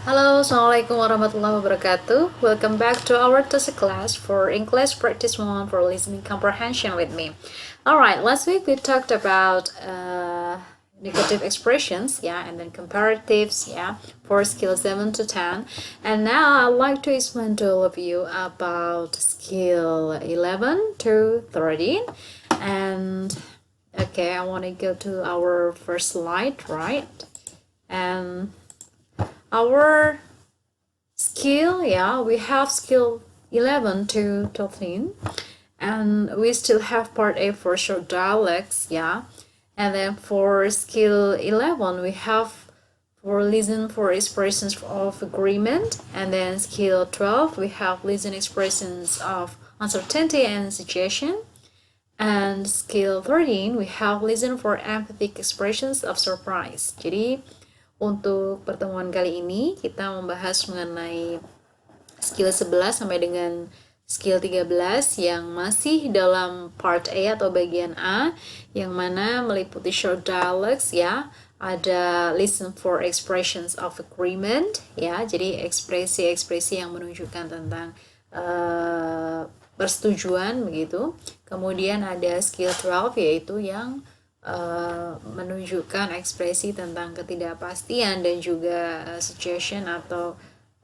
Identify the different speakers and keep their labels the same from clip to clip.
Speaker 1: Halo, Assalamualaikum warahmatullahi wabarakatuh. Welcome back to our TOEIC class for English Practice 1 for listening comprehension with me. Alright, last week we talked about negative expressions, and then comparatives, for skill 7 to 10. And now I'd like to explain to all of you about skill 11 to 13. And okay, I want to go to our first slide, right? And our skill, we have skill 11 to 13, and we still have part A for short dialects, and then for skill 11 we have for listen for expressions of agreement, and then skill 12 we have listen expressions of uncertainty and suggestion, and skill 13 we have listen for emphatic expressions of surprise. Jadi untuk pertemuan kali ini kita membahas mengenai skill 11 sampai dengan skill 13 yang masih dalam part A atau bagian A, yang mana meliputi short dialects, ada listen for expressions of agreement, jadi ekspresi-ekspresi yang menunjukkan tentang persetujuan begitu. Kemudian ada skill 12 yaitu yang menunjukkan ekspresi tentang ketidakpastian dan juga suggestion atau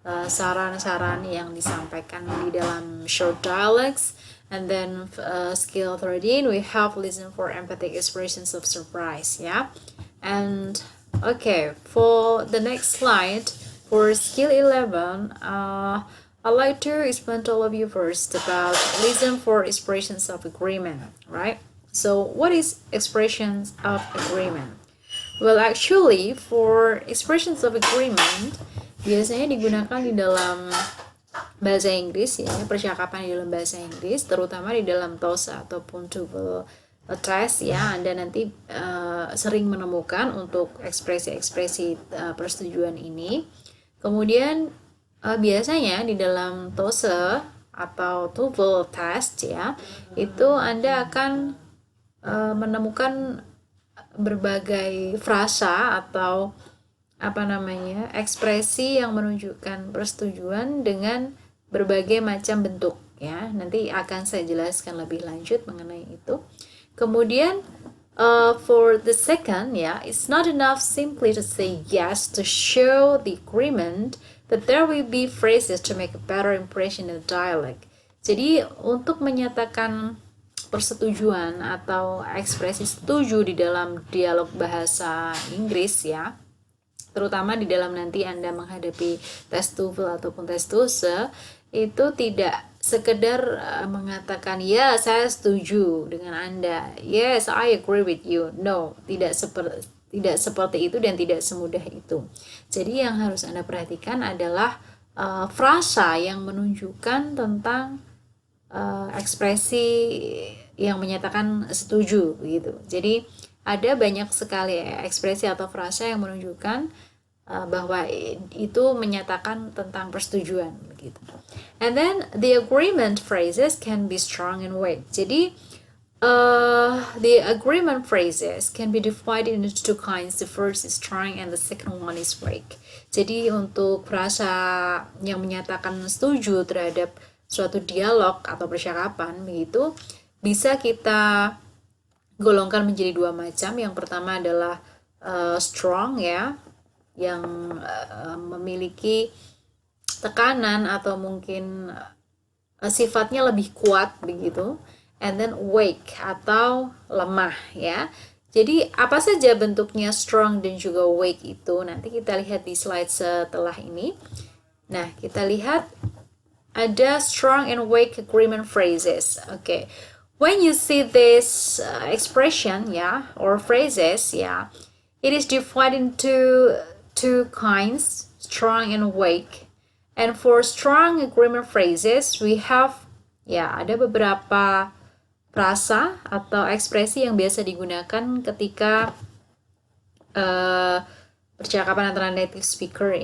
Speaker 1: saran-saran yang disampaikan di dalam short dialects. And then skill 13 we have listen for emphatic expressions of surprise, and okay, for the next slide for skill 11, I'd like to explain to all of you first about listen for expressions of agreement, right? So what is expressions of agreement? Well, actually for expressions of agreement biasanya digunakan di dalam bahasa Inggris, percakapan di dalam bahasa Inggris, terutama di dalam TOEFL ataupun TOEFL test, Anda nanti sering menemukan untuk ekspresi-ekspresi persetujuan ini. Kemudian biasanya di dalam TOEFL atau TOEFL test, itu Anda akan menemukan berbagai frasa atau ekspresi yang menunjukkan persetujuan dengan berbagai macam bentuk, nanti akan saya jelaskan lebih lanjut mengenai itu. Kemudian for the second, it's not enough simply to say yes to show the agreement, but there will be phrases to make a better impression in the dialect. Jadi untuk menyatakan persetujuan atau ekspresi setuju di dalam dialog bahasa Inggris, terutama di dalam nanti Anda menghadapi tes TOEFL ataupun tes TOESL, itu tidak sekedar mengatakan ya saya setuju dengan Anda, yes I agree with you. No, tidak seperti itu dan tidak semudah itu. Jadi yang harus Anda perhatikan adalah frasa yang menunjukkan tentang ekspresi yang menyatakan setuju begitu. Jadi ada banyak sekali ekspresi atau frasa yang menunjukkan bahwa itu menyatakan tentang persetujuan begitu. And then the agreement phrases can be strong and weak. Jadi the agreement phrases can be divided into two kinds. The first is strong and the second one is weak. Jadi untuk frasa yang menyatakan setuju terhadap suatu dialog atau percakapan begitu bisa kita golongkan menjadi dua macam. Yang pertama adalah strong, yang memiliki tekanan atau mungkin sifatnya lebih kuat begitu. And then weak atau lemah, Jadi apa saja bentuknya strong dan juga weak itu nanti kita lihat di slide setelah ini. Nah, kita lihat ada strong and weak agreement phrases. Okay, when you see this expression, or phrases, it is divided into two kinds, strong and weak. And for strong agreement phrases, we have, ada beberapa frasa atau ekspresi yang biasa digunakan ketika percakapan antara native speaker,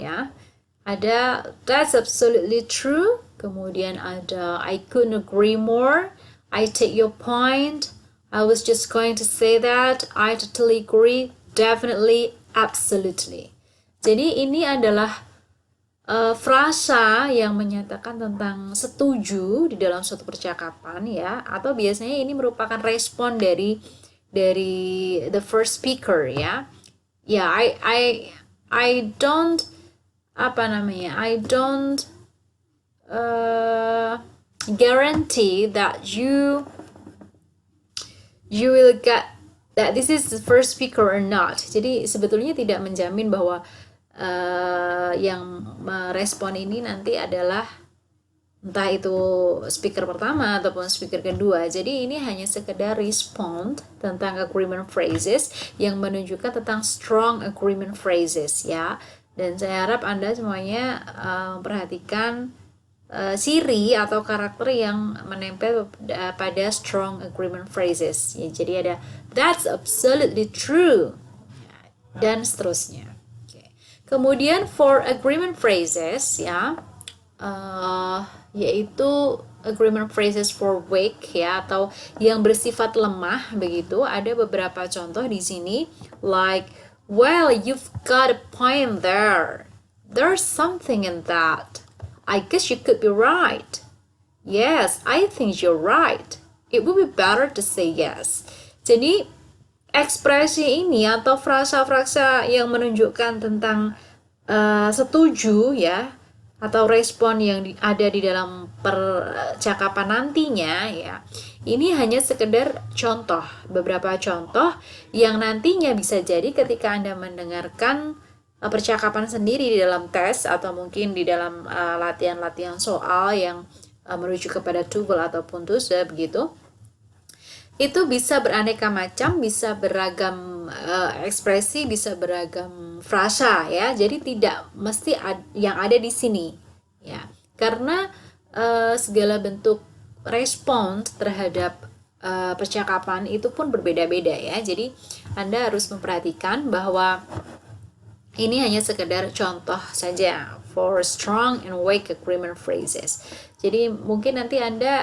Speaker 1: Ada that's absolutely true. Kemudian ada I couldn't agree more, I take your point, I was just going to say that, I totally agree, definitely, absolutely. Jadi ini adalah frasa yang menyatakan tentang setuju di dalam suatu percakapan ya, atau biasanya ini merupakan respon dari the first speaker ya. Ya, I don't apa namanya? I don't guarantee that you will get that this is the first speaker or not. Jadi sebetulnya tidak menjamin bahwa yang merespon ini nanti adalah entah itu speaker pertama ataupun speaker kedua. Jadi ini hanya sekedar respond tentang agreement phrases yang menunjukkan tentang strong agreement phrases ya. Dan saya harap Anda semuanya perhatikan ciri atau karakter yang menempel pada strong agreement phrases ya. Jadi ada that's absolutely true dan seterusnya. Kemudian for agreement phrases ya, yaitu agreement phrases for weak ya, atau yang bersifat lemah begitu. Ada beberapa contoh di sini, like, well, you've got a point there. There's something in that. I guess you could be right. Yes, I think you're right. It would be better to say yes. Jadi ekspresi ini atau frasa-frasa yang menunjukkan tentang setuju ya, atau respon yang ada di dalam percakapan nantinya ya, ini hanya sekedar contoh, beberapa contoh yang nantinya bisa jadi ketika Anda mendengarkan percakapan sendiri di dalam tes atau mungkin di dalam latihan-latihan soal yang merujuk kepada tuval ataupun tusa begitu. Itu bisa beraneka macam, bisa beragam ekspresi, bisa beragam frasa ya. Jadi tidak mesti yang ada di sini ya. Karena segala bentuk respon terhadap percakapan itu pun berbeda-beda ya. Jadi Anda harus memperhatikan bahwa ini hanya sekedar contoh saja for strong and weak agreement phrases. Jadi mungkin nanti Anda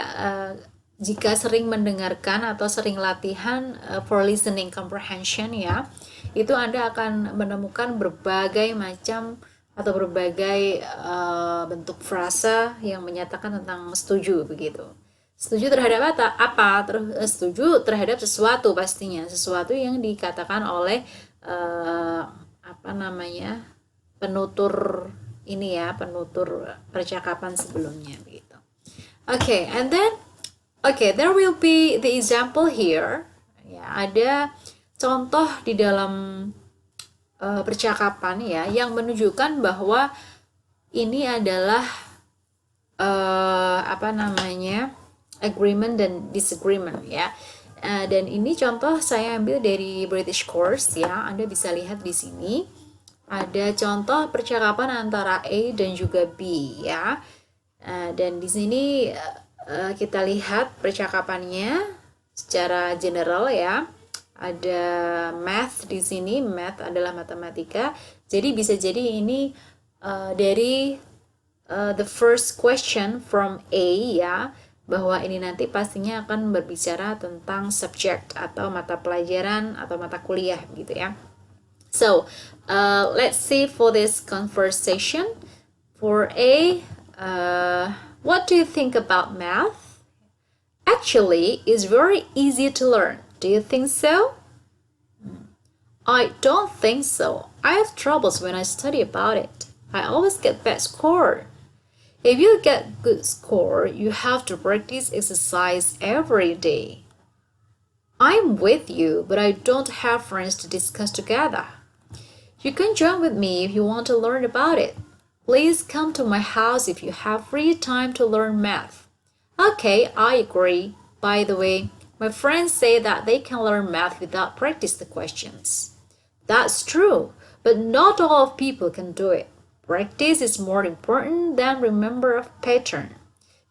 Speaker 1: jika sering mendengarkan atau sering latihan for listening comprehension ya, itu Anda akan menemukan berbagai macam atau berbagai bentuk frasa yang menyatakan tentang setuju begitu. Setuju terhadap apa? Setuju terhadap sesuatu pastinya, sesuatu yang dikatakan oleh penutur ini ya, penutur percakapan sebelumnya begitu. And then there will be the example here. Ya, ada contoh di dalam percakapan ya yang menunjukkan bahwa ini adalah agreement dan disagreement ya. Dan ini contoh saya ambil dari British Course ya. Anda bisa lihat di sini ada contoh percakapan antara A dan juga B ya. Dan di sini kita lihat percakapannya secara general ya. Ada math di sini, math adalah matematika. Jadi bisa jadi ini dari the first question from A ya, bahwa ini nanti pastinya akan berbicara tentang subject atau mata pelajaran atau mata kuliah gitu ya. So, let's see for this conversation. For A, what do you think about math? Actually, it's very easy to learn. Do you think so? I don't think so. I have troubles when I study about it. I always get bad score. If you get good score, you have to practice exercise every day. I'm with you, but I don't have friends to discuss together. You can join with me if you want to learn about it. Please come to my house if you have free time to learn math. Okay, I agree. By the way, my friends say that they can learn math without practice the questions. That's true, but not all people can do it. Practice is more important than remember a pattern.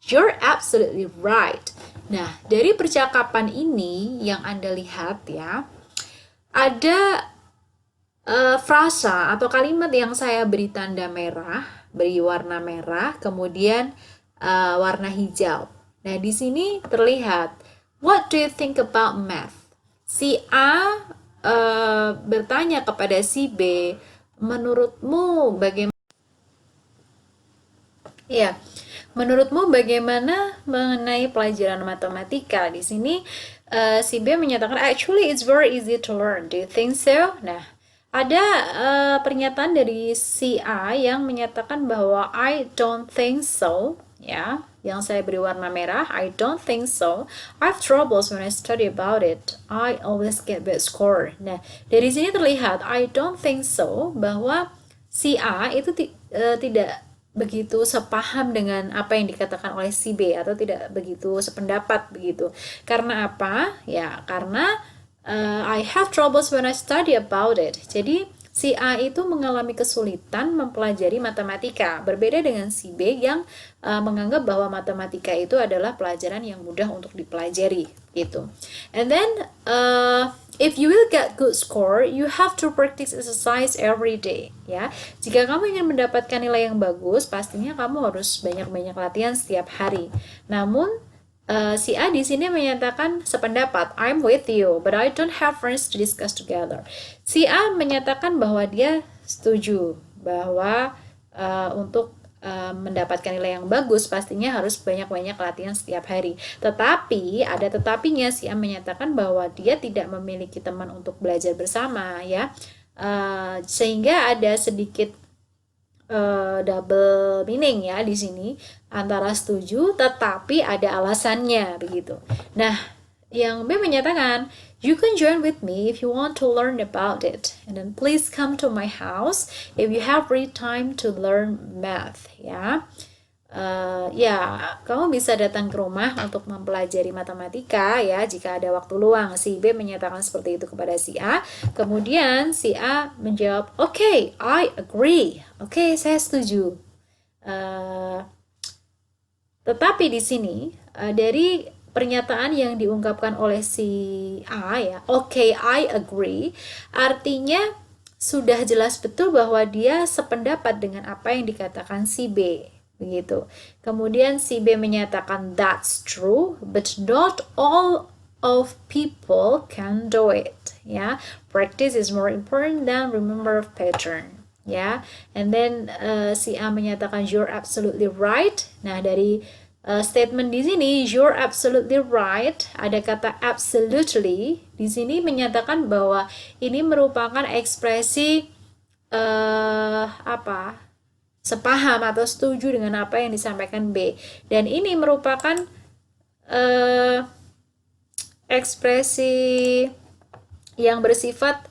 Speaker 1: You're absolutely right. Nah, dari percakapan ini yang Anda lihat ya, ada frasa atau kalimat yang saya beri tanda merah, beri warna merah, kemudian warna hijau. Nah, di sini terlihat, what do you think about math? Si A bertanya kepada si B, menurutmu bagaimana? Ya, menurutmu bagaimana mengenai pelajaran matematika? Di sini si B menyatakan, actually it's very easy to learn. Do you think so? Nah, ada pernyataan dari si A yang menyatakan bahwa I don't think so. Ya, yang saya beri warna merah, I don't think so. I have troubles when I study about it. I always get bad score. Nah, dari sini terlihat I don't think so bahwa si A itu tidak begitu sepaham dengan apa yang dikatakan oleh si B atau tidak begitu sependapat begitu. Karena apa? Ya, karena I have troubles when I study about it. Jadi si A itu mengalami kesulitan mempelajari matematika, berbeda dengan si B yang menganggap bahwa matematika itu adalah pelajaran yang mudah untuk dipelajari gitu. And then if you will get good score, you have to practice exercise every day. Ya, jika kamu ingin mendapatkan nilai yang bagus, pastinya kamu harus banyak-banyak latihan setiap hari. Namun si A di sini menyatakan sependapat, I'm with you, but I don't have friends to discuss together. Si A menyatakan bahwa dia setuju bahwa untuk mendapatkan nilai yang bagus pastinya harus banyak-banyak latihan setiap hari. Tetapi ada tetapinya, si A menyatakan bahwa dia tidak memiliki teman untuk belajar bersama ya. Sehingga ada sedikit double meaning ya di sini, antara setuju tetapi ada alasannya begitu. Nah, yang B menyatakan, you can join with me if you want to learn about it. And then please come to my house if you have free time to learn math. Ya, kamu bisa datang ke rumah untuk mempelajari matematika ya jika ada waktu luang. Si B menyatakan seperti itu kepada si A. Kemudian si A menjawab, okay, I agree. Oke, saya setuju. Tetapi di sini dari pernyataan yang diungkapkan oleh si A ya, okay, I agree, artinya sudah jelas betul bahwa dia sependapat dengan apa yang dikatakan si B, begitu. Kemudian si B menyatakan that's true, but not all of people can do it. Ya, practice is more important than remember pattern. Ya, and then si A menyatakan you're absolutely right. Nah, dari statement di sini you're absolutely right, ada kata absolutely di sini menyatakan bahwa ini merupakan ekspresi sepaham atau setuju dengan apa yang disampaikan B, dan ini merupakan ekspresi yang bersifat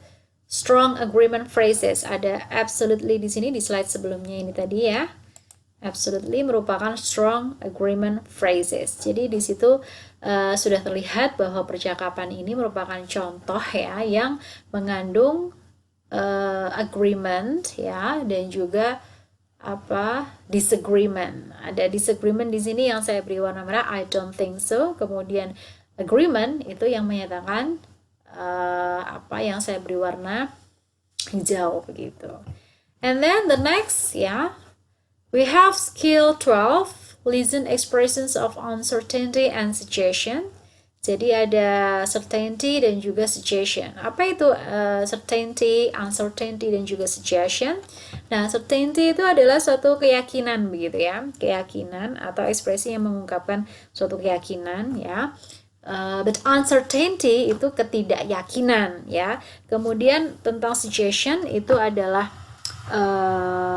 Speaker 1: strong agreement phrases. Ada absolutely di sini di slide sebelumnya ini tadi ya. Absolutely merupakan strong agreement phrases. Jadi di situ sudah terlihat bahwa percakapan ini merupakan contoh ya yang mengandung agreement ya, dan juga disagreement. Ada disagreement di sini yang saya beri warna merah, I don't think so. Kemudian agreement itu yang menyatakan yang saya beri warna hijau begitu. And then the next ya, we have skill 12, listen expressions of uncertainty and suggestion. Jadi ada certainty dan juga suggestion. Apa itu certainty, uncertainty, dan juga suggestion? Nah, certainty itu adalah suatu keyakinan begitu ya. Keyakinan atau ekspresi yang mengungkapkan suatu keyakinan ya. But uncertainty itu ketidakyakinan ya. Kemudian tentang suggestion itu adalah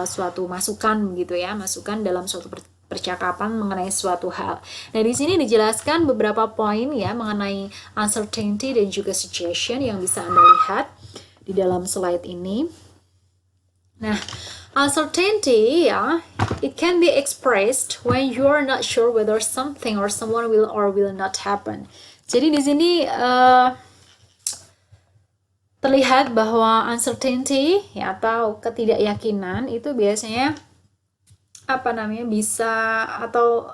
Speaker 1: suatu masukan begitu ya, masukan dalam suatu percakapan mengenai suatu hal. Nah, di sini dijelaskan beberapa poin ya mengenai uncertainty dan juga suggestion yang bisa Anda lihat di dalam slide ini. Nah, uncertainty ya, it can be expressed when you are not sure whether something or someone will or will not happen. Jadi di sini terlihat bahwa uncertainty ya, atau ketidakyakinan itu biasanya bisa atau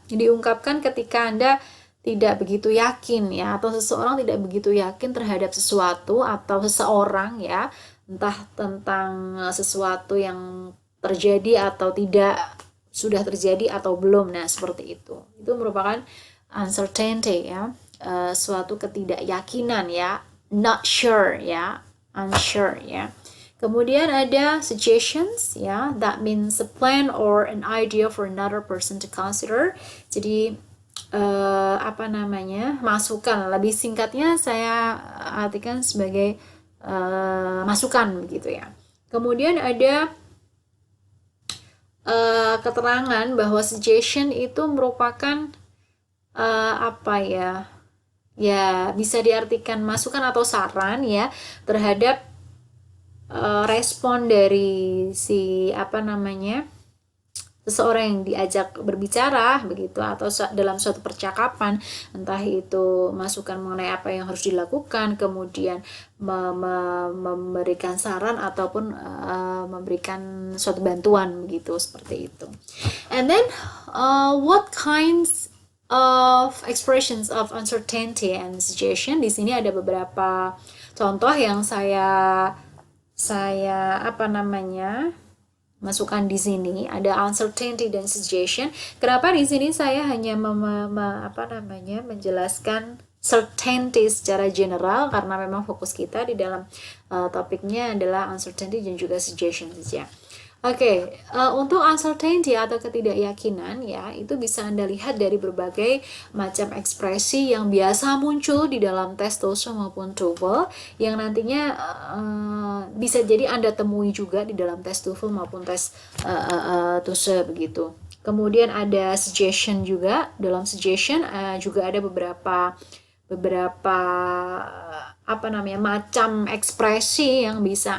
Speaker 1: diungkapkan ketika Anda tidak begitu yakin ya, atau seseorang tidak begitu yakin terhadap sesuatu atau seseorang ya, entah tentang sesuatu yang terjadi atau tidak, sudah terjadi atau belum. Nah, seperti itu merupakan uncertainty ya, suatu ketidakyakinan ya, not sure ya, unsure ya. Kemudian ada suggestions, ya, that means a plan or an idea for another person to consider. Jadi masukan, lebih singkatnya saya artikan sebagai masukan begitu ya. Kemudian ada keterangan bahwa suggestion itu merupakan bisa diartikan masukan atau saran ya terhadap respon dari seseorang yang diajak berbicara begitu, atau dalam suatu percakapan, entah itu masukan mengenai apa yang harus dilakukan, kemudian memberikan saran ataupun memberikan suatu bantuan begitu, seperti itu. And then what kinds of expressions of uncertainty and suggestion? Di sini ada beberapa contoh yang saya masukkan di sini. Ada uncertainty dan suggestion. Kenapa di sini saya hanya menjelaskan certainty secara general, karena memang fokus kita di dalam topiknya adalah uncertainty dan juga suggestion saja. Oke, untuk uncertainty atau ketidakyakinan ya, itu bisa Anda lihat dari berbagai macam ekspresi yang biasa muncul di dalam tes TOEFL maupun TOEFL, yang nantinya bisa jadi Anda temui juga di dalam tes TOEFL maupun tes TOEFL begitu. Kemudian ada suggestion juga. Dalam suggestion juga ada beberapa macam ekspresi yang bisa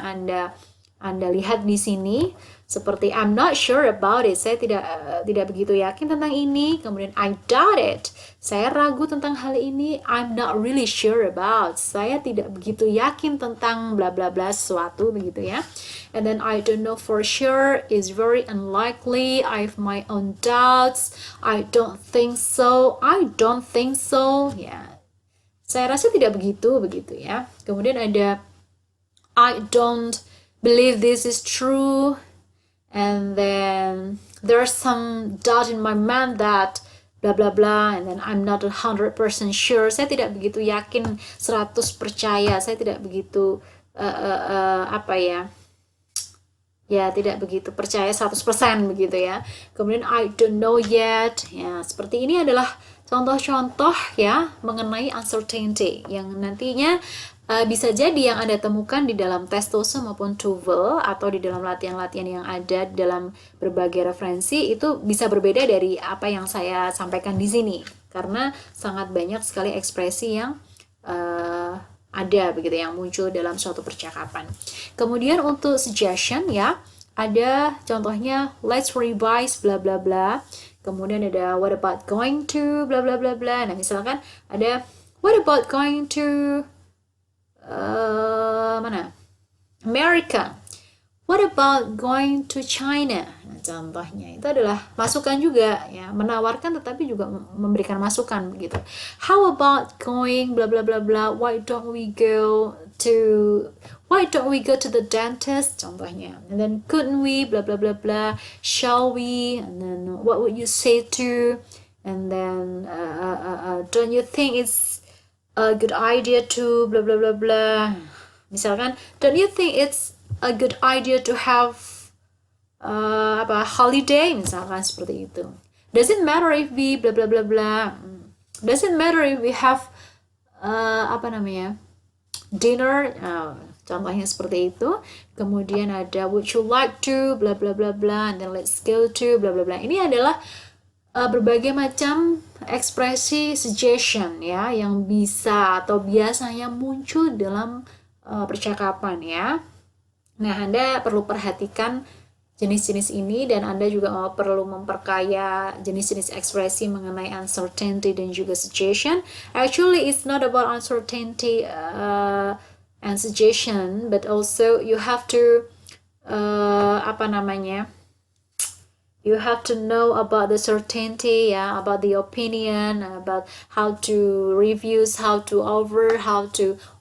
Speaker 1: Anda lihat di sini, seperti I'm not sure about it, saya tidak begitu yakin tentang ini. Kemudian I doubt it, saya ragu tentang hal ini. I'm not really sure about, saya tidak begitu yakin tentang bla bla bla sesuatu begitu ya. And then I don't know for sure is very unlikely, I have my own doubts, I don't think so, I don't think so ya. Saya rasa tidak begitu ya. Kemudian ada I don't believe this is true, and then there's some doubt in my mind that blah blah blah, and then I'm not 100% sure, saya tidak begitu yakin 100 percaya, saya tidak begitu tidak begitu percaya 100% begitu ya. Kemudian I don't know yet ya. Seperti ini adalah contoh-contoh ya mengenai uncertainty yang nantinya bisa jadi yang Anda temukan di dalam tes TOEFL maupun TOEFL, atau di dalam latihan-latihan yang ada dalam berbagai referensi, itu bisa berbeda dari apa yang saya sampaikan di sini, karena sangat banyak sekali ekspresi yang ada begitu yang muncul dalam suatu percakapan. Kemudian untuk suggestion ya, ada contohnya let's revise bla bla bla. Kemudian ada what about going to bla bla bla bla. Nah, misalkan ada what about going to America, what about going to China. Nah, contohnya itu adalah masukan juga ya, menawarkan tetapi juga memberikan masukan begitu. How about going bla bla bla bla, why don't we go to the dentist, contohnya. And then couldn't we bla bla bla bla, shall we, and then what would you say to, and then don't you think it's a good idea to blah blah blah blah. Misalkan, don't you think it's a good idea to have holiday, misalkan seperti itu. Does it matter if we blah blah blah blah? Does it matter if we have dinner? Contohnya seperti itu. Kemudian ada would you like to blah blah blah blah, and then let's go to blah blah blah. Ini adalah berbagai macam ekspresi suggestion ya yang bisa atau biasanya muncul dalam percakapan ya. Nah, Anda perlu perhatikan jenis-jenis ini, dan Anda juga perlu memperkaya jenis-jenis ekspresi mengenai uncertainty dan juga suggestion. Actually, it's not about uncertainty and suggestion, but also you have to you have to know about the certainty ya, about the opinion, about how to reviews, how to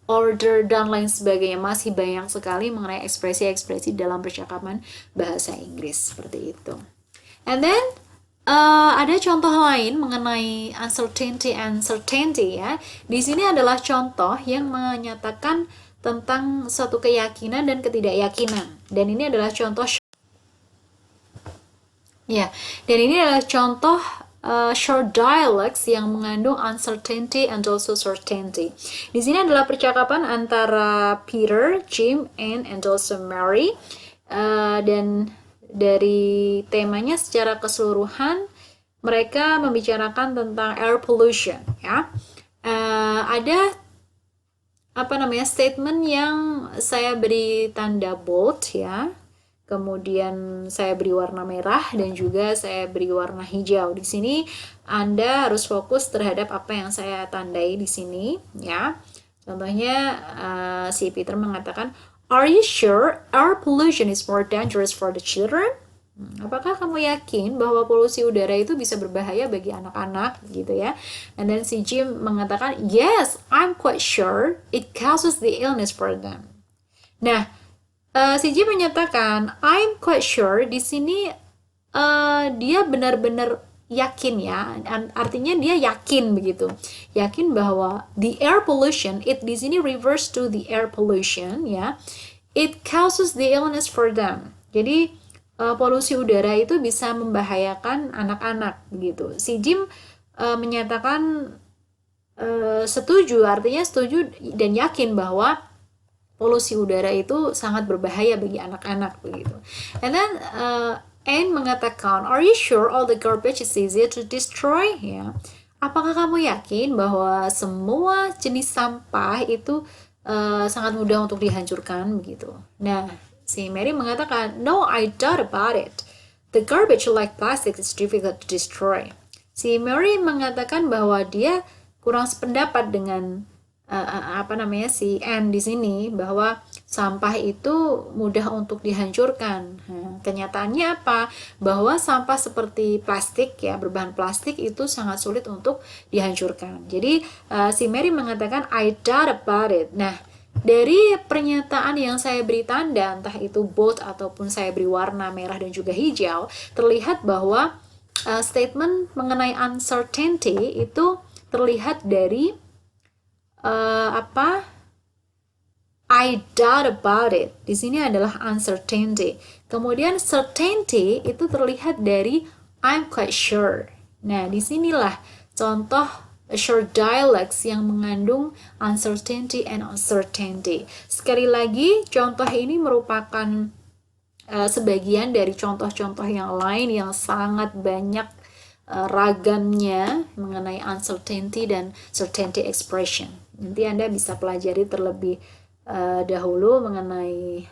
Speaker 1: order, dan lain sebagainya. Masih banyak sekali mengenai ekspresi-ekspresi dalam percakapan bahasa Inggris seperti itu. And then ada contoh lain mengenai uncertainty and certainty ya. Di sini adalah contoh yang menyatakan tentang suatu keyakinan dan ketidakyakinan. Dan ini adalah contoh short dialogues yang mengandung uncertainty and also certainty. Di sini adalah percakapan antara Peter, Jim, Anne, and also Mary. Dan dari temanya secara keseluruhan mereka membicarakan tentang air pollution, ya. Ada statement yang saya beri tanda bold, ya. Kemudian saya beri warna merah dan juga saya beri warna hijau. Di sini Anda harus fokus terhadap apa yang saya tandai di sini, ya. Contohnya si Peter mengatakan, "Are you sure air pollution is more dangerous for the children?" Apakah kamu yakin bahwa polusi udara itu bisa berbahaya bagi anak-anak, gitu ya? And then si Jim mengatakan, "Yes, I'm quite sure it causes the illness for them." Nah, si Jim menyatakan, "I'm quite sure," di sini dia benar-benar yakin, ya. Artinya dia yakin begitu. Yakin bahwa the air pollution, it di sini refers to the air pollution, ya. It causes the illness for them. Jadi polusi udara itu bisa membahayakan anak-anak begitu. Si Jim menyatakan setuju, artinya setuju dan yakin bahwa polusi udara itu sangat berbahaya bagi anak-anak begitu. And then Anne mengatakan, "Are you sure all the garbage is easy to destroy?" Ya. Apakah kamu yakin bahwa semua jenis sampah itu sangat mudah untuk dihancurkan begitu? Nah, si Mary mengatakan, "No, I doubt about it. The garbage like plastic is difficult to destroy." Si Mary mengatakan bahwa dia kurang sependapat dengan si Anne di sini, bahwa sampah itu mudah untuk dihancurkan. Nah, kenyataannya apa? Bahwa sampah seperti plastik, ya, berbahan plastik itu sangat sulit untuk dihancurkan. Jadi si Mary mengatakan, "I doubt about it." Nah, dari pernyataan yang saya beri tanda, entah itu bold ataupun saya beri warna merah dan juga hijau, terlihat bahwa statement mengenai uncertainty itu terlihat dari I doubt about it. Di sini adalah uncertainty. Kemudian certainty itu terlihat dari I'm quite sure. Nah, disinilah contoh short dialogues yang mengandung uncertainty and uncertainty. Sekali lagi, contoh ini merupakan sebagian dari contoh-contoh yang lain yang sangat banyak ragamnya mengenai uncertainty dan certainty expression. Nanti Anda bisa pelajari terlebih dahulu mengenai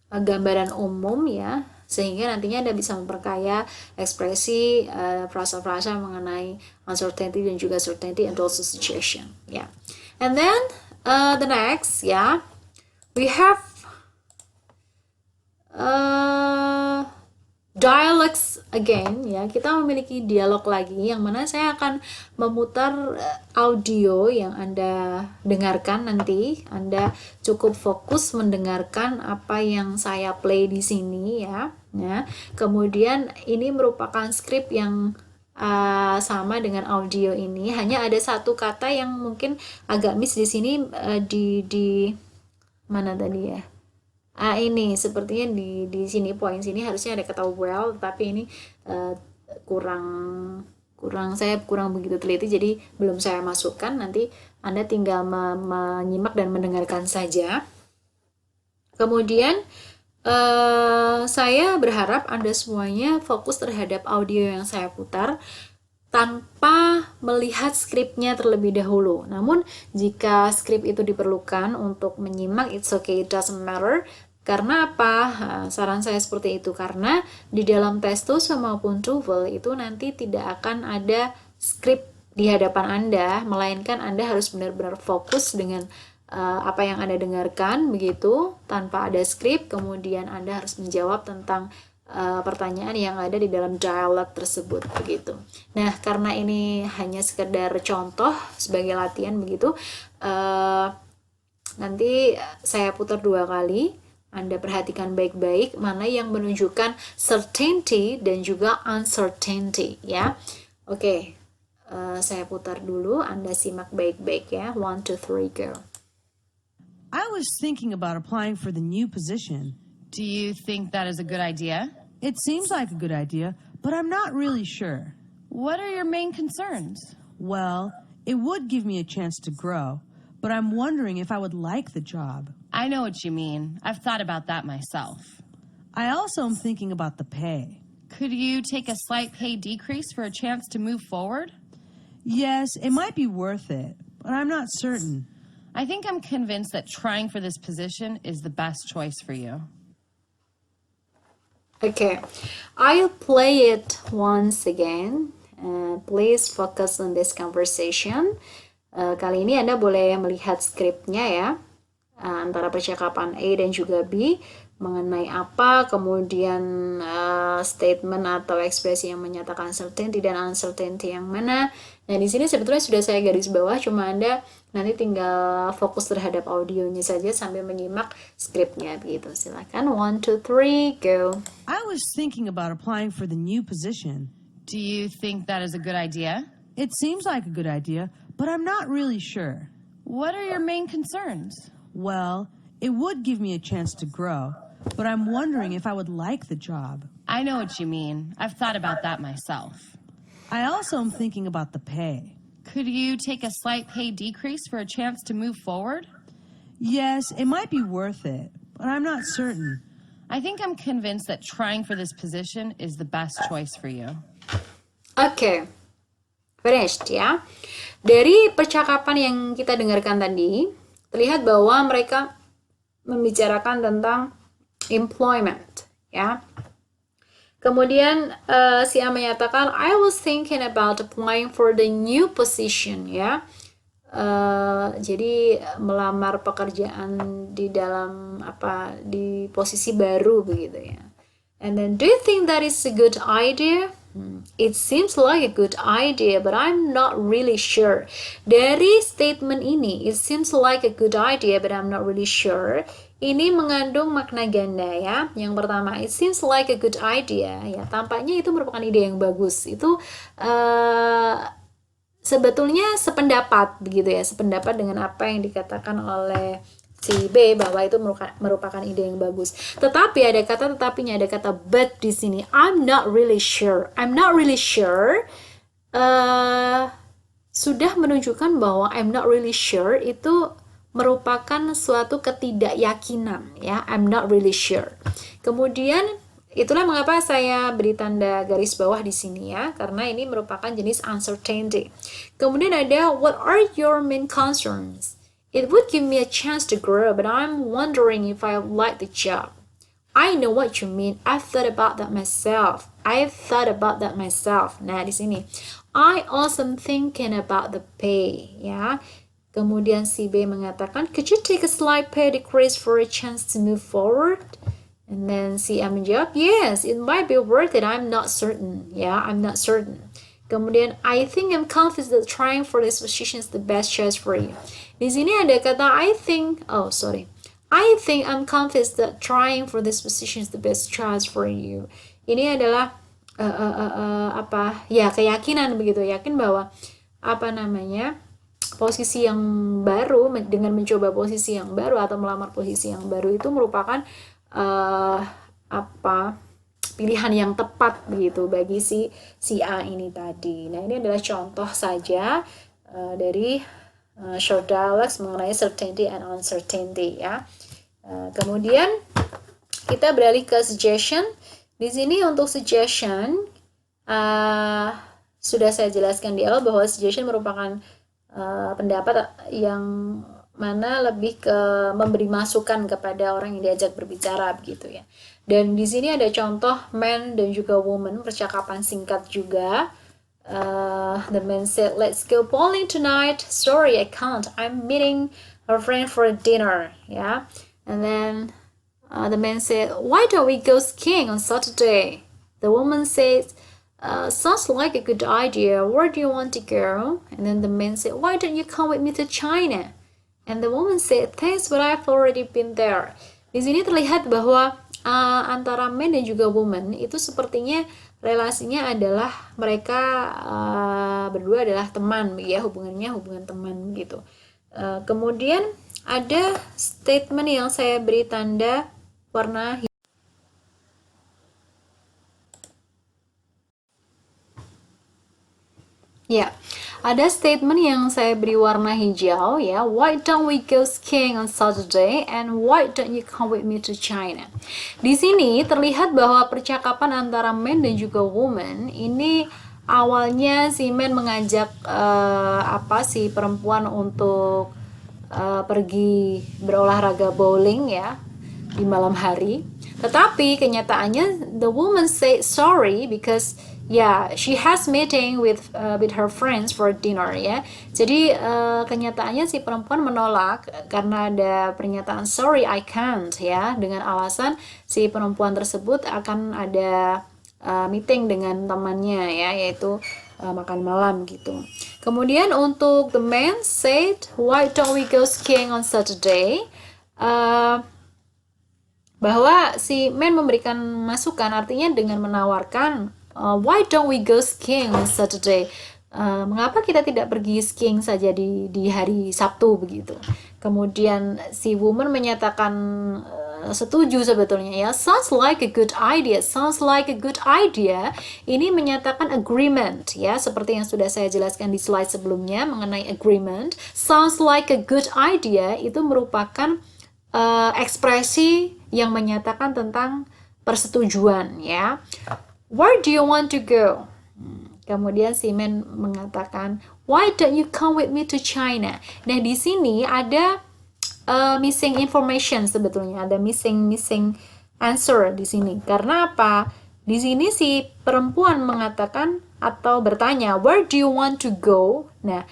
Speaker 1: gambaran umum, ya, sehingga nantinya Anda bisa memperkaya ekspresi frasa-frasa mengenai uncertainty dan juga certainty and also suggestion, ya. And then the next, ya, we have dialogues again, ya. Kita memiliki dialog lagi yang mana saya akan memutar audio yang Anda dengarkan nanti. Anda cukup fokus mendengarkan apa yang saya play di sini, ya. Kemudian ini merupakan skrip yang sama dengan audio ini. Hanya ada satu kata yang mungkin agak miss di sini, di mana tadi, ya? Ini sepertinya di sini poin sini harusnya ada kata well, tapi ini saya kurang begitu teliti, jadi belum saya masukkan. Nanti Anda tinggal menyimak dan mendengarkan saja. Kemudian saya berharap Anda semuanya fokus terhadap audio yang saya putar tanpa melihat skripnya terlebih dahulu. Namun jika skrip itu diperlukan untuk menyimak, it's okay, it doesn't matter. Karena apa? Saran saya seperti itu, karena di dalam tes TOEFL maupun TOEFL itu nanti tidak akan ada skrip di hadapan Anda, melainkan Anda harus benar-benar fokus dengan apa yang Anda dengarkan begitu, tanpa ada skrip. Kemudian Anda harus menjawab tentang pertanyaan yang ada di dalam dialog tersebut begitu. Nah, karena ini hanya sekedar contoh sebagai latihan begitu, nanti saya putar 2 kali. Anda perhatikan baik-baik mana yang menunjukkan certainty dan juga uncertainty, ya. Oke. Saya putar dulu, Anda simak baik-baik ya. 1, 2, 3, go.
Speaker 2: I was thinking about applying for the new position.
Speaker 3: Do you think that is a good idea?
Speaker 2: It seems like a good idea, but I'm not really sure.
Speaker 3: What are your main concerns?
Speaker 2: Well, it would give me a chance to grow, but I'm wondering if I would like the job.
Speaker 3: I know what you mean. I've thought about that myself.
Speaker 2: I also am thinking about the pay.
Speaker 3: Could you take a slight pay decrease for a chance to move forward?
Speaker 2: Yes, it might be worth it, but I'm not certain.
Speaker 3: I think I'm convinced that trying for this position is the best choice for you.
Speaker 1: Okay, I'll play it once again. Please focus on this conversation. Kali ini Anda boleh melihat skripnya ya, antara percakapan A dan juga B mengenai apa, kemudian statement atau ekspresi yang menyatakan certainty dan uncertainty yang mana. Nah, di sini sebetulnya sudah saya garis bawah, cuma Anda nanti tinggal fokus terhadap audionya saja sambil menyimak skripnya begitu. Silakan, 1, 2, 3, go.
Speaker 2: I was thinking about applying for the new position.
Speaker 3: Do you think that is a good idea?
Speaker 2: It seems like a good idea, but I'm not really sure.
Speaker 3: What are your main concerns?
Speaker 2: Well, it would give me a chance to grow, but I'm wondering if I would like the job.
Speaker 3: I know what you mean. I've thought about that myself.
Speaker 2: I also am thinking about the pay.
Speaker 3: Could you take a slight pay decrease for a chance to move forward?
Speaker 2: Yes, it might be worth it, but I'm not certain.
Speaker 3: I think I'm convinced that trying for this position is the best choice for you.
Speaker 1: Okay, finished ya. Dari percakapan yang kita dengarkan tadi, terlihat bahwa mereka membicarakan tentang employment ya. Kemudian si A menyatakan, I was thinking about applying for the new position ya. Jadi melamar pekerjaan di dalam di posisi baru begitu ya. And then, do you think that is a good idea? It seems like a good idea, but I'm not really sure. Dari statement ini, it seems like a good idea, but I'm not really sure. Ini mengandung makna ganda ya. Yang pertama, it seems like a good idea. Ya, tampaknya itu merupakan ide yang bagus. Itu sebetulnya sependapat begitu ya, sependapat dengan apa yang dikatakan oleh si B bahwa itu merupakan ide yang bagus. Tetapi ada kata tetapinya, ada kata but di sini. I'm not really sure. I'm not really sure. Sudah menunjukkan bahwa I'm not really sure itu merupakan suatu ketidakyakinan ya. I'm not really sure. Kemudian itulah mengapa saya beri tanda garis bawah di sini ya, karena ini merupakan jenis uncertainty. Kemudian ada what are your main concerns? It would give me a chance to grow, but I'm wondering if I like the job. I know what you mean. I've thought about that myself. Nah, di sini I also thinking about the pay ya. Kemudian si B mengatakan, could you take a slight pay decrease for a chance to move forward? And then si A menjawab, yes, it might be worth it. I'm not certain. Ya, I'm not certain. Kemudian, I think I'm confident that trying for this position is the best choice for you. Di sini ada kata I think I'm confident that trying for this position is the best choice for you. Ini adalah keyakinan begitu, yakin bahwa posisi yang baru, dengan mencoba posisi yang baru atau melamar posisi yang baru itu merupakan pilihan yang tepat begitu bagi si A ini tadi. Nah, ini adalah contoh saja dari short dialogues mengenai certainty and uncertainty ya. Kemudian kita beralih ke suggestion. Di sini untuk suggestion sudah saya jelaskan di awal bahwa suggestion merupakan pendapat yang mana lebih ke memberi masukan kepada orang yang diajak berbicara begitu ya. Dan di sini ada contoh man dan juga woman, percakapan singkat juga. The man said, "Let's go bowling tonight." "Sorry, I can't. I'm meeting a friend for dinner." Ya. And then the man said, "Why don't we go skiing on Saturday?" The woman said, "Sounds like a good idea. Where do you want to go?" And then the man said, "Why don't you come with me to China?" And the woman said, "Thanks, but I've already been there." Di sini terlihat bahwa antara man dan juga woman itu sepertinya relasinya adalah mereka berdua adalah teman ya, hubungannya hubungan teman gitu. Kemudian ada statement yang saya beri tanda warna ya, ada statement yang saya beri warna hijau ya. Why don't we go skiing on Saturday and why don't you come with me to China? Di sini terlihat bahwa percakapan antara man dan juga woman ini awalnya si man mengajak si perempuan untuk pergi berolahraga bowling ya di malam hari. Tetapi kenyataannya the woman say sorry because she has meeting with her friends for dinner ya. Jadi kenyataannya si perempuan menolak karena ada pernyataan sorry I can't ya, dengan alasan si perempuan tersebut akan ada meeting dengan temannya ya, yaitu makan malam gitu. Kemudian untuk the man said why don't we go skiing on Saturday, bahwa si man memberikan masukan, artinya dengan menawarkan why don't we go skiing on Saturday, mengapa kita tidak pergi skiing saja di hari Sabtu begitu. Kemudian si woman menyatakan setuju sebetulnya ya, sounds like a good idea. Ini menyatakan agreement ya, seperti yang sudah saya jelaskan di slide sebelumnya mengenai agreement. Sounds like a good idea itu merupakan ekspresi yang menyatakan tentang persetujuan ya. Where do you want to go? Kemudian si man mengatakan, why don't you come with me to China? Nah, di sini ada missing information sebetulnya, ada missing answer di sini. Karena apa? Di sini si perempuan mengatakan atau bertanya, where do you want to go? Nah,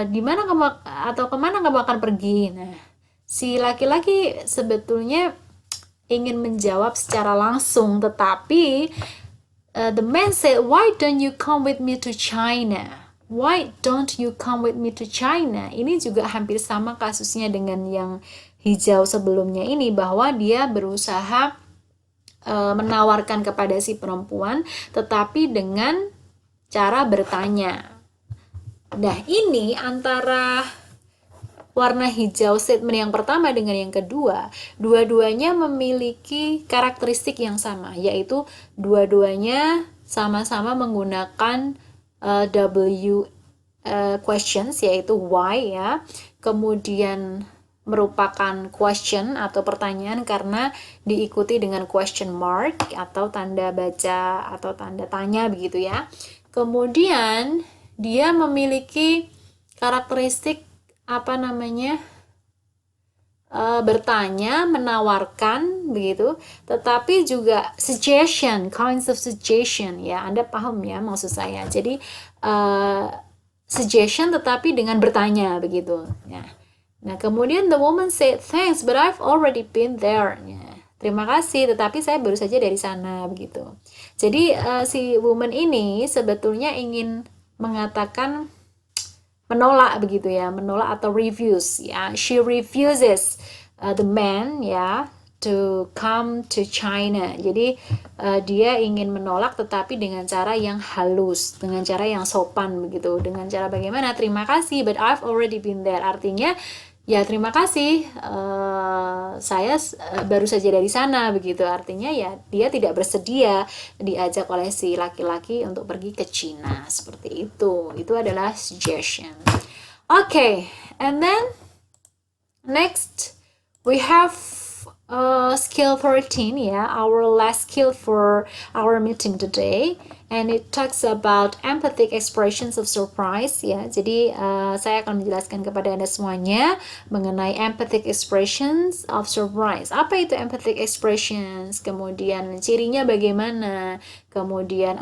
Speaker 1: di mana kamu atau kemana kamu akan pergi? Nah, si laki-laki sebetulnya ingin menjawab secara langsung, tetapi the man said, why don't you come with me to China? Why don't you come with me to China? Ini juga hampir sama kasusnya dengan yang hijau sebelumnya ini, bahwa dia berusaha menawarkan kepada si perempuan, tetapi dengan cara bertanya. Nah, ini antara warna hijau statement yang pertama dengan yang kedua, dua-duanya memiliki karakteristik yang sama, yaitu dua-duanya sama-sama menggunakan W questions, yaitu why ya. Kemudian merupakan question atau pertanyaan karena diikuti dengan question mark atau tanda baca atau tanda tanya begitu ya. Kemudian dia memiliki karakteristik bertanya, menawarkan begitu, tetapi juga suggestion, kinds of suggestion ya, Anda paham ya maksud saya. Jadi suggestion tetapi dengan bertanya begitu ya. Nah, kemudian the woman said thanks but I've already been there ya. Terima kasih, tetapi saya baru saja dari sana begitu. Jadi si woman ini sebetulnya ingin mengatakan menolak begitu ya, menolak atau refuse ya. She refuses the man ya to come to China. Jadi dia ingin menolak tetapi dengan cara yang halus, dengan cara yang sopan begitu. Dengan cara bagaimana? Terima kasih, but I've already been there. Artinya ya terima kasih, saya baru saja dari sana begitu. Artinya ya dia tidak bersedia diajak oleh si laki-laki untuk pergi ke Cina, seperti itu. Itu adalah suggestion. Okay, and then next we have skill 13 ya, our last skill for our meeting today, and it talks about empathic expressions of surprise ya. Jadi saya akan menjelaskan kepada Anda semuanya mengenai empathic expressions of surprise. Apa itu empathic expressions? Kemudian cirinya bagaimana? Kemudian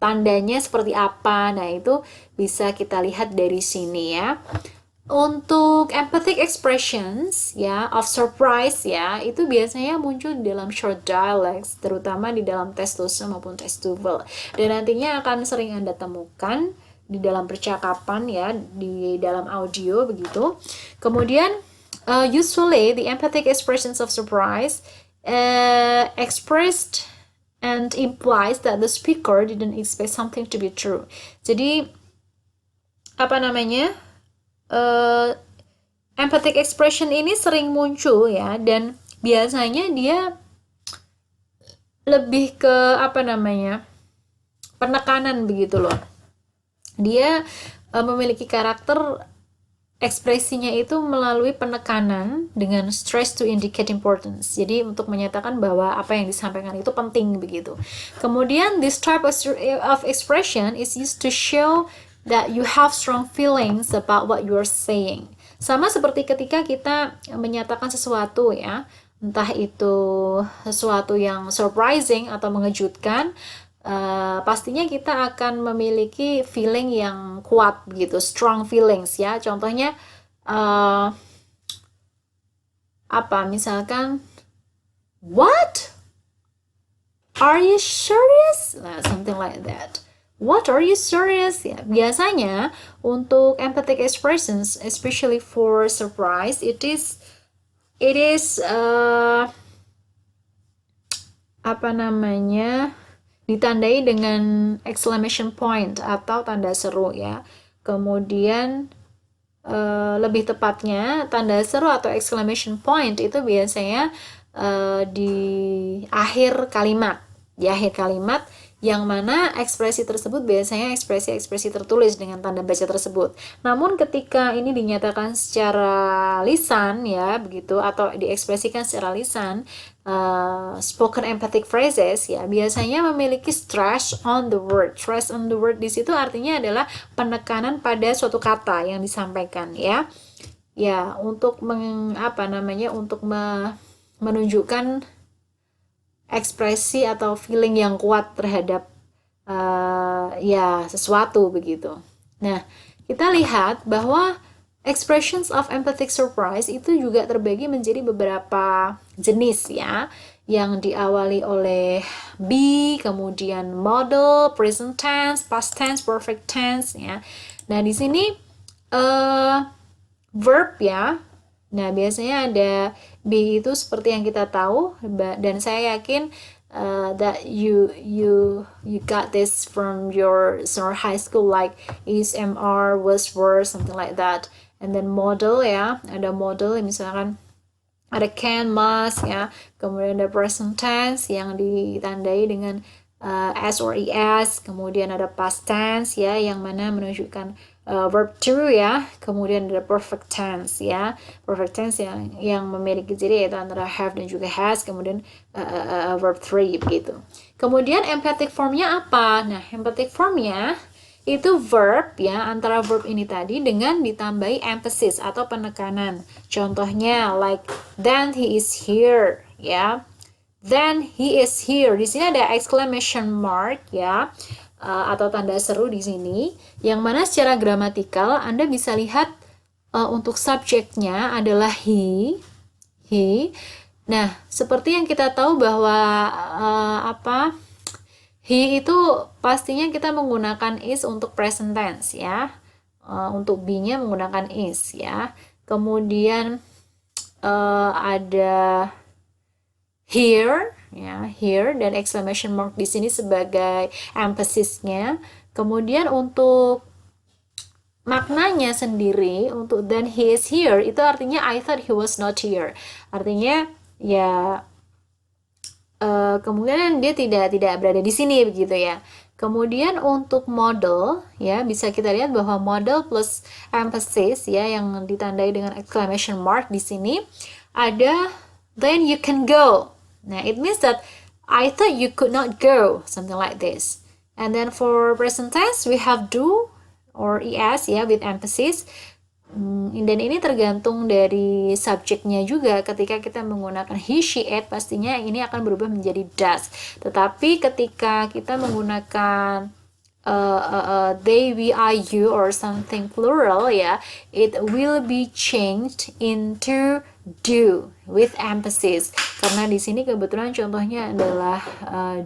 Speaker 1: tandanya seperti apa? Nah, itu bisa kita lihat dari sini ya. Untuk empathic expressions ya of surprise ya, itu biasanya muncul di dalam short dialogues, terutama di dalam text Tosum maupun text TOEFL, dan nantinya akan sering Anda temukan di dalam percakapan ya, di dalam audio begitu. Kemudian usually the emphatic expressions of surprise expressed and implies that the speaker didn't expect something to be true. Jadi emphatic expression ini sering muncul ya, dan biasanya dia lebih ke penekanan begitu loh. Dia memiliki karakter ekspresinya itu melalui penekanan dengan stress to indicate importance. Jadi untuk menyatakan bahwa apa yang disampaikan itu penting begitu. Kemudian this type of expression is used to show that you have strong feelings about what you are saying. Sama seperti ketika kita menyatakan sesuatu ya, entah itu sesuatu yang surprising atau mengejutkan, pastinya kita akan memiliki feeling yang kuat begitu, strong feelings ya. Contohnya misalkan, what? Are you serious? Something like that. What, are you serious? Ya, biasanya untuk emphatic expressions, especially for surprise, it is ditandai dengan exclamation point atau tanda seru ya. Kemudian lebih tepatnya tanda seru atau exclamation point itu biasanya di akhir kalimat. Di akhir kalimat yang mana ekspresi tersebut biasanya ekspresi-ekspresi tertulis dengan tanda baca tersebut. Namun ketika ini dinyatakan secara lisan ya begitu, atau diekspresikan secara lisan, spoken emphatic phrases ya biasanya memiliki stress on the word. Stress on the word di situ artinya adalah penekanan pada suatu kata yang disampaikan ya. Ya, untuk menunjukkan ekspresi atau feeling yang kuat terhadap sesuatu begitu. Nah, kita lihat bahwa expressions of emphatic surprise itu juga terbagi menjadi beberapa jenis ya, yang diawali oleh be, kemudian model, present tense, past tense, perfect tense ya. Nah, di sini verb ya. Nah, biasanya ada be itu seperti yang kita tahu, dan saya yakin that you got this from your high school, like is, MR, was, were, something like that. And then model ya, ada model misalkan ada can, must ya. Kemudian ada present tense yang ditandai dengan s or es. Kemudian ada past tense ya, yang mana menunjukkan verb to ya. Kemudian ada perfect tense ya, perfect tense yang memiliki ciri yaitu antara have dan juga has. Kemudian verb 3 begitu. Kemudian emphatic formnya apa? Nah, emphatic formnya itu verb ya, antara verb ini tadi dengan ditambahi emphasis atau penekanan. Contohnya like then he is here ya. Then he is here. Di sini ada exclamation mark ya, atau tanda seru di sini, yang mana secara gramatikal Anda bisa lihat untuk subjeknya adalah he. Nah, seperti yang kita tahu bahwa he itu pastinya kita menggunakan is untuk present tense ya. Untuk be-nya menggunakan is ya. Kemudian ada here ya, here, dan exclamation mark di sini sebagai emphasisnya. Kemudian untuk maknanya sendiri, untuk then he is here itu artinya I thought he was not here. Artinya ya kemungkinan dia tidak berada di sini begitu ya. Kemudian untuk model ya, bisa kita lihat bahwa model plus emphasis ya yang ditandai dengan exclamation mark di sini ada then you can go. Nah, it means that I thought you could not go, something like this. And then for present tense we have do or es ya with emphasis. Dan ini tergantung dari subjeknya juga. Ketika kita menggunakan he, she, it, pastinya ini akan berubah menjadi does. Tetapi ketika kita menggunakan they, we, I, you, or something plural ya, it will be changed into do with emphasis. karena di sini kebetulan contohnya adalah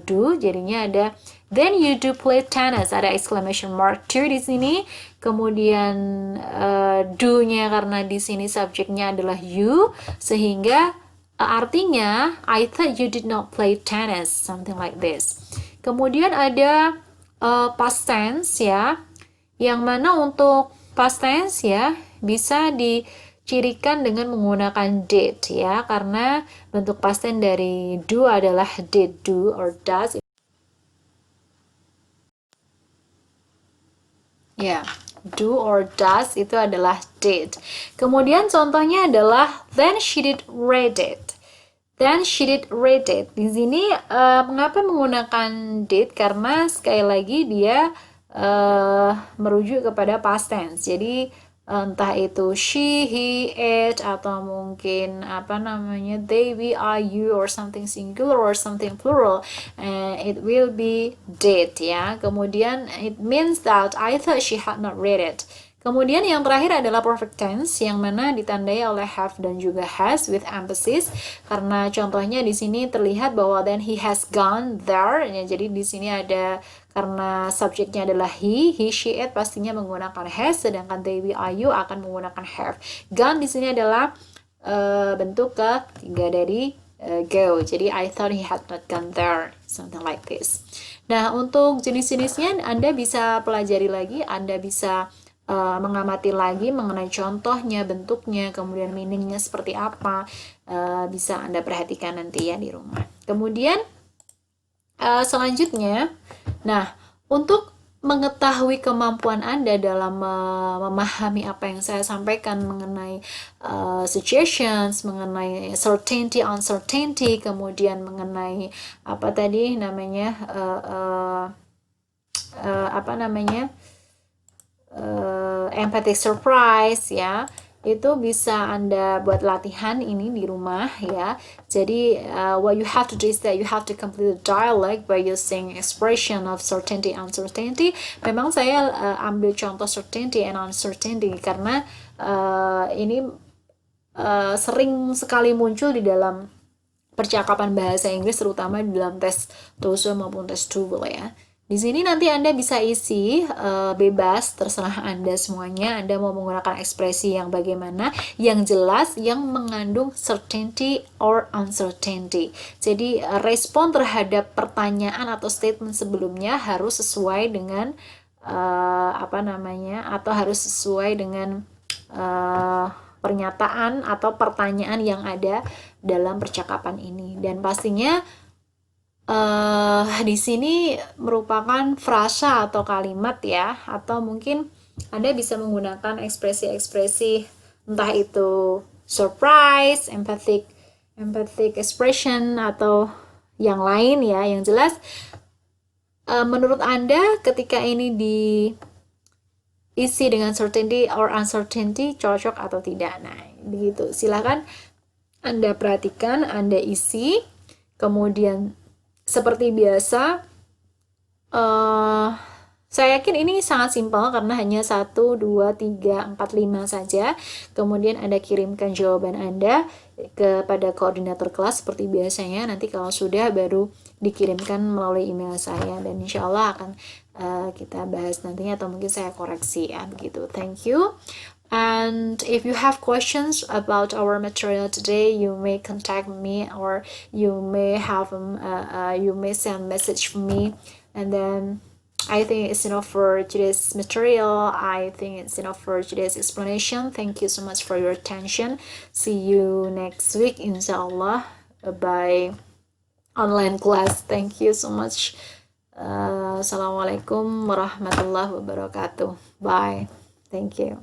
Speaker 1: do, jadinya ada then you do play tennis, ada exclamation mark to di sini. Kemudian do-nya karena di sini subjeknya adalah you, sehingga artinya I thought you did not play tennis, something like this. Kemudian ada past tense ya, yang mana untuk past tense ya bisa dicirikan dengan menggunakan did ya, karena bentuk past tense dari do adalah did, do, or does. Ya, do or does itu adalah did. Kemudian contohnya adalah then she did read it. Then she did read it. Di sini mengapa menggunakan did? Karena sekali lagi dia merujuk kepada past tense. Jadi entah itu she, he, it, atau mungkin they, we, are, you, or something singular or something plural, it will be did ya. Kemudian it means that I thought she had not read it. Kemudian yang terakhir adalah perfect tense, yang mana ditandai oleh have dan juga has with emphasis, karena contohnya di sini terlihat bahwa then he has gone there ya. Jadi di sini ada, karena subjeknya adalah he, she, it pastinya menggunakan has, sedangkan they, we, are, you akan menggunakan have. Gone di sini adalah bentuk ketiga dari go. Jadi I thought he had not gone there, something like this. Nah, untuk jenis-jenisnya Anda bisa pelajari lagi, Anda bisa mengamati lagi mengenai contohnya, bentuknya, kemudian meaningnya seperti apa, bisa Anda perhatikan nanti ya di rumah. Kemudian selanjutnya, nah, untuk mengetahui kemampuan Anda dalam memahami apa yang saya sampaikan mengenai situations, mengenai certainty, uncertainty, kemudian mengenai apa tadi namanya empathic surprise ya, itu bisa Anda buat latihan ini di rumah ya. Jadi what you have to do is that you have to complete the dialogue by using expression of certainty and uncertainty. Memang saya ambil contoh certainty and uncertainty karena ini sering sekali muncul di dalam percakapan bahasa Inggris, terutama di dalam tes TOEFL maupun tes TOEFL ya. Di sini nanti Anda bisa isi bebas, terserah Anda semuanya. Anda mau menggunakan ekspresi yang bagaimana, yang jelas, yang mengandung certainty or uncertainty. Jadi respon terhadap pertanyaan atau statement sebelumnya harus sesuai dengan atau harus sesuai dengan pernyataan atau pertanyaan yang ada dalam percakapan ini. Dan pastinya di sini merupakan frasa atau kalimat ya, atau mungkin Anda bisa menggunakan ekspresi-ekspresi entah itu surprise, empathic expression atau yang lain ya. Yang jelas menurut Anda ketika ini diisi dengan certainty or uncertainty cocok atau tidak. Nah, begitu. Silakan Anda perhatikan, Anda isi, kemudian seperti biasa, saya yakin ini sangat simpel karena hanya 1, 2, 3, 4, 5 saja. Kemudian Anda kirimkan jawaban Anda kepada koordinator kelas seperti biasanya. Nanti kalau sudah baru dikirimkan melalui email saya, dan insya Allah akan kita bahas nantinya atau mungkin saya koreksi ya, begitu. Thank you. And if you have questions about our material today, you may contact me, or you may have you may send message for me. And then I think it's enough for today's material. I think it's enough for today's explanation. Thank you so much for your attention. See you next week, inshallah, by online class. Thank you so much. Assalamualaikum warahmatullahi wabarakatuh. Bye. Thank you.